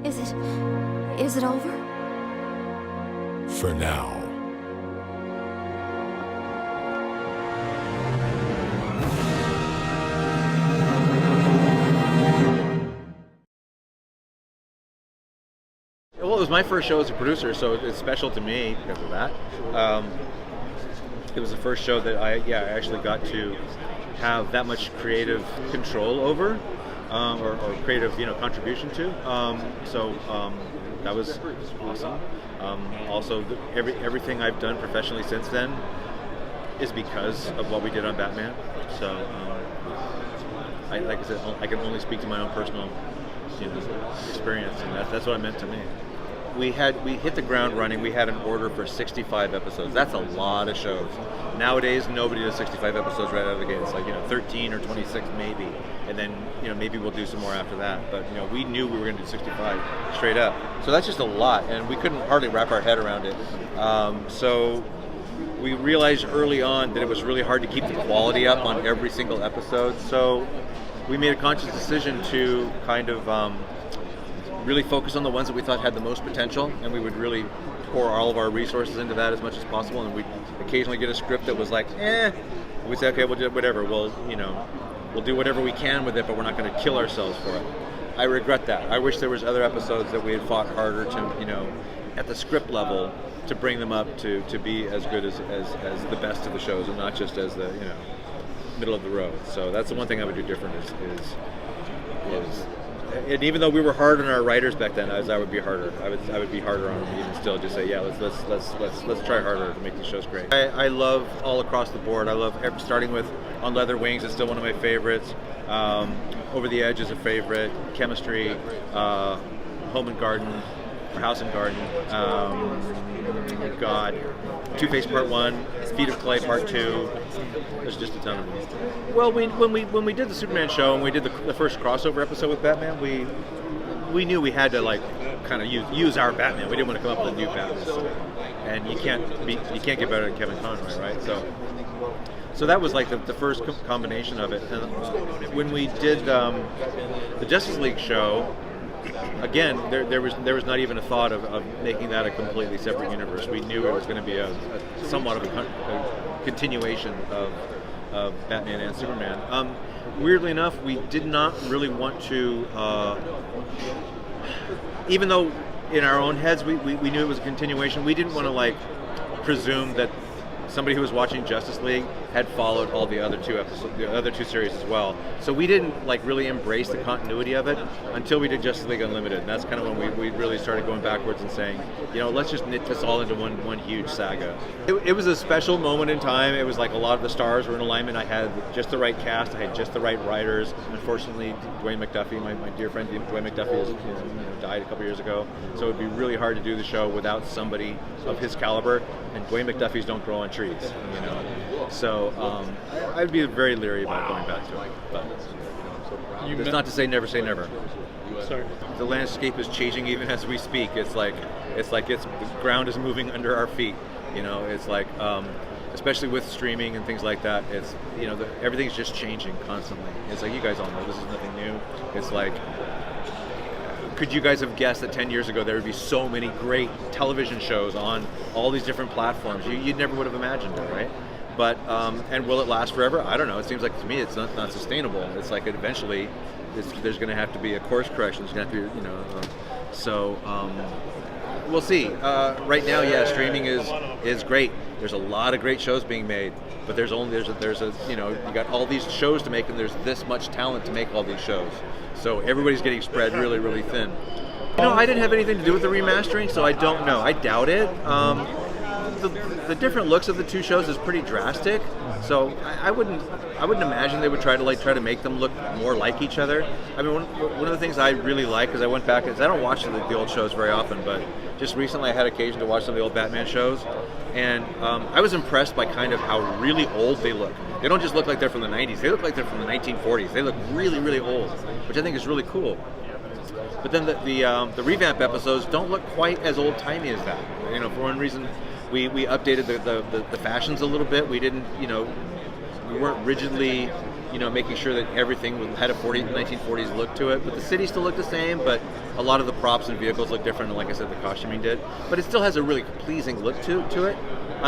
Is it over? For now. Well, it was my first show as a producer, so it's special to me because of that. It was the first show that I actually got to have that much creative control over, or creative, contribution to. That was awesome. Also, everything I've done professionally since then is because of what we did on Batman. So, like I said, I can only speak to my own personal, experience, and that's what it meant to me. We hit the ground running. We had an order for 65 episodes. That's a lot of shows. Nowadays, nobody does 65 episodes right out of the gate. It's like 13 or 26 maybe, and then maybe we'll do some more after that. But we knew we were going to do 65 straight up. So that's just a lot, and we couldn't hardly wrap our head around it. So we realized early on that it was really hard to keep the quality up on every single episode. So we made a conscious decision to kind of really focus on the ones that we thought had the most potential, and we would really pour all of our resources into that as much as possible. And we'd occasionally get a script that was like, we'd say, okay, we'll do whatever. We'll do whatever we can with it, but we're not going to kill ourselves for it. I regret that. I wish there was other episodes that we had fought harder to, at the script level, to bring them up to be as good as the best of the shows, and not just as the middle of the road. So that's the one thing I would do different is and even though we were hard on our writers back then, I would be harder. I would be harder on them even still. Just say, let's try harder to make these shows great. I love all across the board. I love starting with On Leather Wings. It's still one of my favorites. Over the Edge is a favorite. Chemistry, Home and Garden, or House and Garden. Two-Face Part 1, Feet of Clay Part 2. There's just a ton of them. Well, when we did the Superman show and we did the first crossover episode with Batman, we knew we had to kind of use our Batman. We didn't want to come up with a new Batman. And you can't get better than Kevin Conroy, right? So that was like the first combination of it. And when we did the Justice League show, again, there was not even a thought of making that a completely separate universe. We knew it was going to be a somewhat of a continuation of Batman and Superman. Weirdly enough, we did not really want to, even though in our own heads we knew it was a continuation, we didn't want to presume that somebody who was watching Justice League had followed all the other two series as well. So we didn't really embrace the continuity of it until we did Justice League Unlimited, and that's kind of when we really started going backwards and saying, let's just knit this all into one huge saga. It was a special moment in time. It was like a lot of the stars were in alignment. I had just the right cast. I had just the right writers. Unfortunately, Dwayne McDuffie, my dear friend Dwayne McDuffie, died a couple years ago. So it would be really hard to do the show without somebody of his caliber. And Dwayne McDuffies don't grow on trees, So I'd be very leery about going back to it. But it's not to say never. Sorry. The landscape is changing even as we speak. It's like the ground is moving under our feet. It's like, especially with streaming and things like that. It's everything's just changing constantly. It's like, you guys all know this is nothing new. It's like, could you guys have guessed that 10 years ago there would be so many great television shows on all these different platforms? You never would have imagined it, right? But and will it last forever? I don't know. It seems like to me it's not sustainable. It's like eventually there's going to have to be a course correction. There's going to have to be, we'll see. Right now, streaming is great. There's a lot of great shows being made, but there's you got all these shows to make, and there's this much talent to make all these shows. So everybody's getting spread really, really thin. I didn't have anything to do with the remastering, so I don't know. I doubt it. The different looks of the two shows is pretty drastic, so I wouldn't imagine they would try to make them look more like each other. I mean, one of the things I really like, because I went back, is I don't watch the old shows very often, but just recently I had occasion to watch some of the old Batman shows, and I was impressed by kind of how really old they look. They don't just look like they're from the 90s, they look like they're from the 1940s. They look really, really old, which I think is really cool. But then the revamp episodes don't look quite as old-timey as that. For one reason, we updated the fashions a little bit. We didn't, we weren't rigidly making sure that everything had a 1940s look to it, but the city still looked the same, but a lot of the props and vehicles look different, and like I said, the costuming did. But it still has a really pleasing look to it.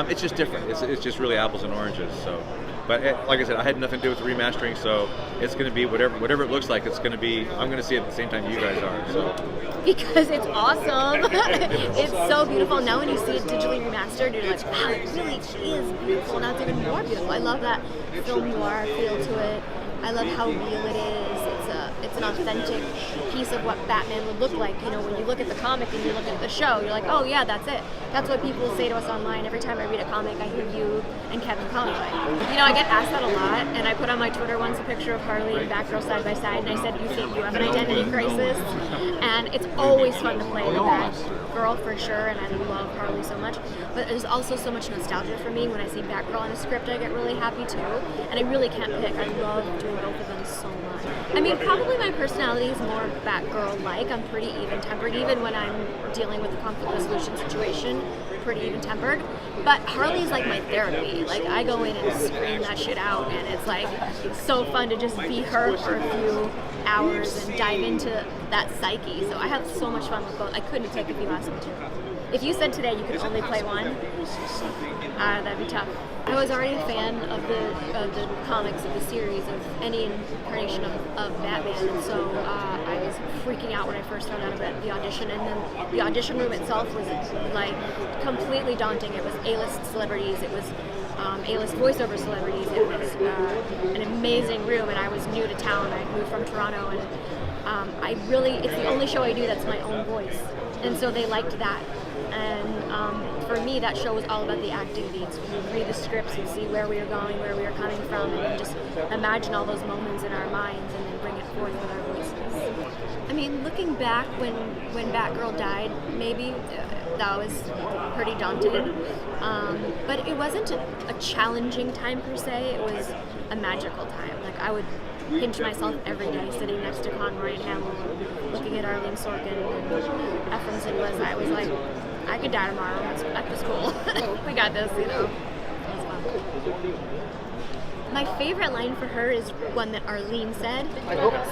It's just different. It's just really apples and oranges. So, but like I said, I had nothing to do with the remastering, so it's going to be whatever it looks like. It's going to be. I'm going to see it at the same time you guys are. So. Because it's awesome. It's so beautiful. Now when you see it digitally remastered, you're like, wow, it really is beautiful. Now it's even more beautiful. I love that film noir feel to it. I love how real it is. It's an authentic piece of what Batman would look like. When you look at the comic and you look at the show, you're like, oh yeah, that's it. That's what people say to us online. Every time I read a comic, I hear you and Kevin Conroy. I get asked that a lot, and I put on my Twitter once a picture of Harley and Batgirl side by side, and I said, you think you have an identity crisis? And it's always fun to play the Batgirl for sure, and I love Harley so much. But there's also so much nostalgia for me. When I see Batgirl in a script, I get really happy too. And I really can't pick. I love doing both of them so much. Probably my personality is more Batgirl-like. I'm pretty even-tempered, even when I'm dealing with a conflict resolution situation, pretty even-tempered. But Harley's like my therapy. Like, I go in and scream that shit out, and it's so fun to just be her for a few hours and dive into that psyche. So I have so much fun with both. I couldn't pick if you asked me to. If you said today you could only play one, that'd be tough. I was already a fan of the comics, of the series, of any incarnation of Batman, and so I was freaking out when I first found out about the audition. And then the audition room itself was like completely daunting. It was A-list celebrities, it was A-list voiceover celebrities. It was an amazing room, and I was new to town. I moved from Toronto, and it's the only show I do that's my own voice, and so they liked that. And for me, that show was all about the acting beats. We would read the scripts and see where we were going, where we were coming from, and then just imagine all those moments in our minds and then bring it forth with our voices. Looking back when Batgirl died, maybe that was pretty daunting. But it wasn't a challenging time per se. It was a magical time. Like, I would pinch myself every day sitting next to Conroy and Hamill, looking at Arlene Sorkin and Ephraim and Liz. I was like, I could die tomorrow. That was cool. We got this, It was fun. My favorite line for her is one that Arlene said.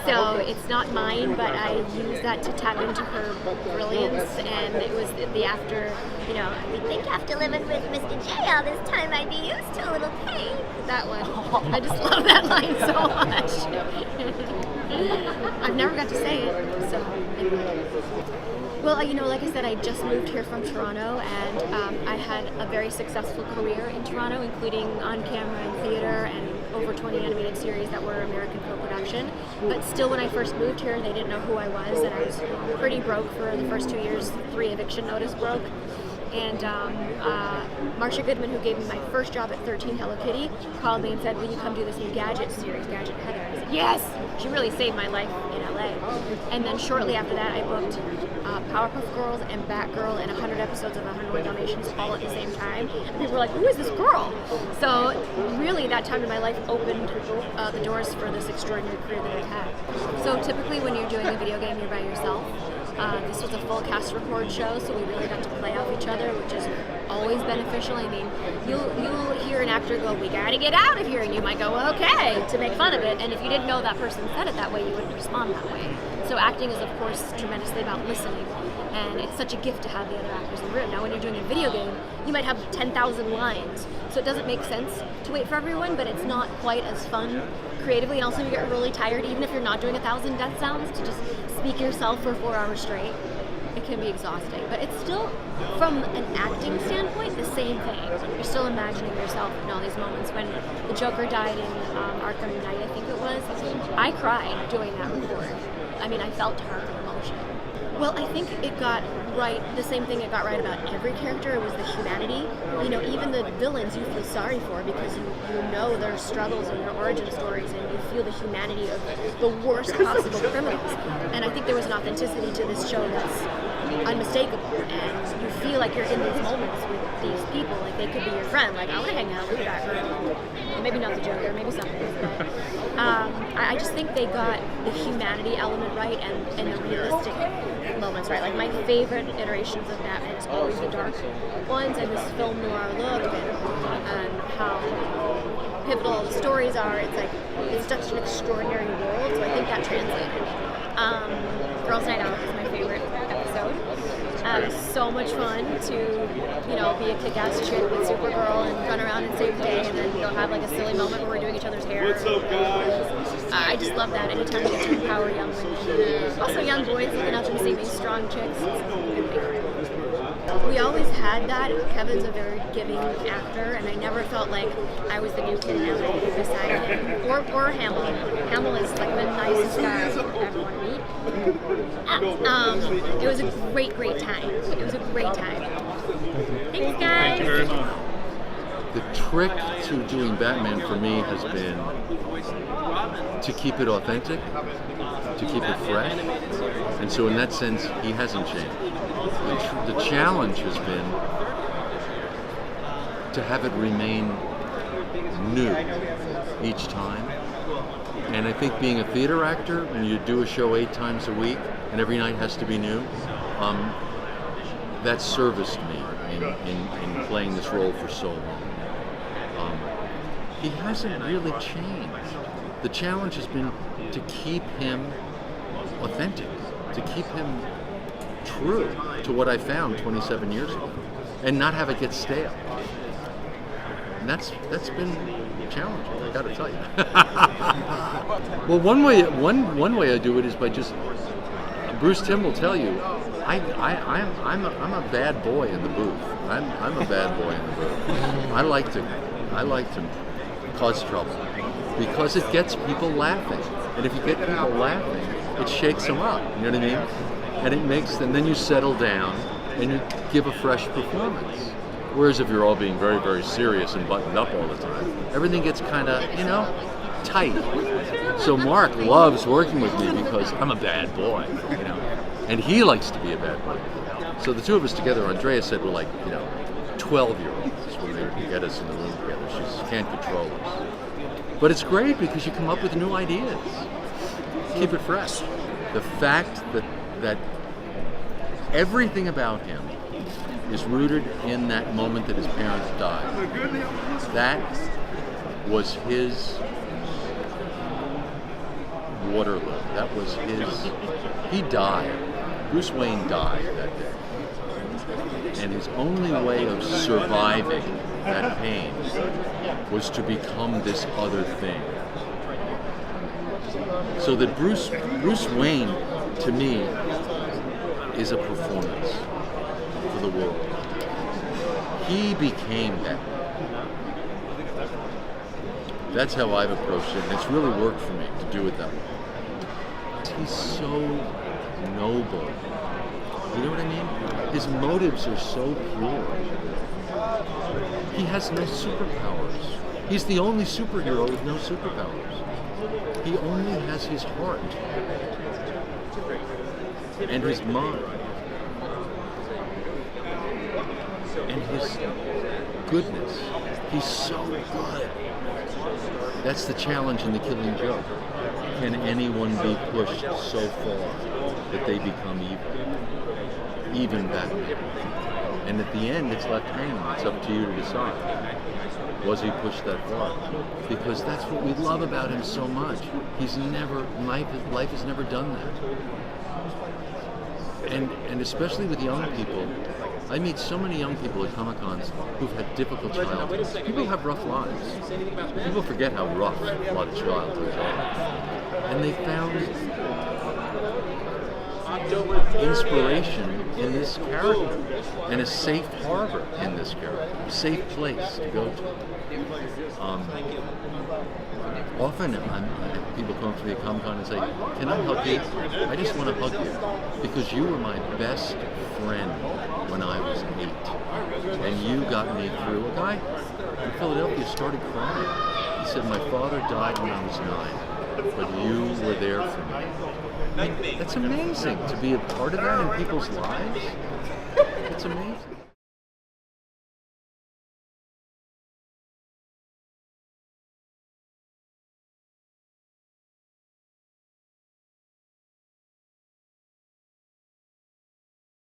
So it's not mine, but I use that to tap into her brilliance. And it was the after, we think after living with Mr. J all this time, I'd be used to a little pain. That one. I just love that line so much. I've never got to say it, so anyway. Well, like I said, I just moved here from Toronto, and I had a very successful career in Toronto, including on camera and theater and over 20 animated series that were American co-production. But still, when I first moved here, they didn't know who I was, and I was pretty broke for the first 2 years. 3 eviction notice broke. And Marcia Goodman, who gave me my first job at 13 Hello Kitty, called me and said, will you come do this new Gadget series, Gadget Heather? I said, yes! She really saved my life in LA. And then shortly after that, I booked Powerpuff Girls and Batgirl and 100 episodes of 101 Dalmatians all at the same time. And people were like, who is this girl? So really, that time in my life opened the doors for this extraordinary career that I've had. So typically when you're doing a video game, you're by yourself. This was a full cast record show, so we really got to play off each other, which is always beneficial. You'll hear an actor go, we gotta get out of here, and you might go, okay, to make fun of it. And if you didn't know that person said it that way, you wouldn't respond that way. So acting is, of course, tremendously about listening, and it's such a gift to have the other actors in the room. Now, when you're doing a video game, you might have 10,000 lines, so it doesn't make sense to wait for everyone, but it's not quite as fun creatively. And also, you get really tired, even if you're not doing 1,000 death sounds, to just speak yourself for 4 hours straight. It can be exhausting, but it's still, from an acting standpoint, the same thing. You're still imagining yourself in all these moments. When the Joker died in Arkham Knight, I think it was, I cried doing that record. I felt her emotion. Well, I think it got right, the same thing it got right about every character. It was the humanity. Even the villains you feel sorry for because you know their struggles and their origin stories, and you feel the humanity of the worst possible criminals. And I think there was an authenticity to this show that's unmistakable, and you feel like you're in these moments with these people, like they could be your friend. Like, I want to hang out with that girl. Maybe not the Joker, maybe something. But I just think they got the humanity element right and the realistic moments, right? Like my favorite iterations of Batman is always the dark ones, and this film noir look, and how pivotal the stories are. It's like it's such an extraordinary world, so I think that translated. Girls' Night Out is my favorite episode. It was so much fun to, be a kick-ass chick with Supergirl and run around and save the day, and then they'll have like a silly moment where we're doing each other's hair. What's up, guys? I just love that anytime we get to empower young women. Also young boys looking up and seeing these strong chicks. We always had that. Kevin's a very giving actor, and I never felt like I was the new kid in LA beside him. Or Hamill. Hamill is like the nicest guy I've ever want to meet. It was a great, great time. It was a great time. Thanks, guys. Thank you very much. The trick to doing Batman for me has been to keep it authentic, to keep it fresh, and so in that sense, he hasn't changed. The challenge has been to have it remain new each time. And I think being a theater actor, when you do a show 8 times a week and every night has to be new, that serviced me in playing this role for so long. He hasn't really changed. The challenge has been to keep him authentic, to keep him true to what I found 27 years ago, and not have it get stale. And that's been challenging, I gotta tell you. Well, one way I do it is by just, Bruce Timm will tell you, I'm a bad boy in the booth. I'm a bad boy in the booth. I like to cause trouble because it gets people laughing, and if you get people laughing, it shakes them up. You know what I mean? And it makes them. Then you settle down and you give a fresh performance. Whereas if you're all being very, very serious and buttoned up all the time, everything gets kind of, tight. So Mark loves working with me because I'm a bad boy, and he likes to be a bad boy. So the two of us together, Andrea said we're like, 12-year-olds when they get us in the room together. She just can't control us. But it's great because you come up with new ideas. Keep it fresh. The fact that everything about him is rooted in that moment that his parents died. That was his Waterloo. That was his. He died. Bruce Wayne died that day. And his only way of surviving that pain was to become this other thing. So that Bruce Wayne, to me, is a performance for the world. He became that. That's how I've approached it, and it's really worked for me to do it that way. He's so noble. You know what I mean? His motives are so pure. He has no superpowers. He's the only superhero with no superpowers. He only has his heart and his mind and his goodness. He's so good. That's the challenge in The Killing Joke. Can anyone be pushed so far that they become evil? Even Batman. And at the end, it's left hanging. It's up to you to decide. Was he pushed that far? Because that's what we love about him so much. Life has never done that. And especially with young people, I meet so many young people at Comic-Cons who've had difficult childhoods. People have rough lives. People forget how rough a lot of childhoods are. And they found inspiration in this character and a safe harbor in this character, a safe place to go to. Often people come to me at Comic-Con and say, "Can I hug you? I just want to hug you because you were my best friend when I was 8, and you got me through." A guy in Philadelphia started crying. He said, "My father died when I was 9, but you were there for me." That's amazing to be a part of that in people's lives. It's amazing.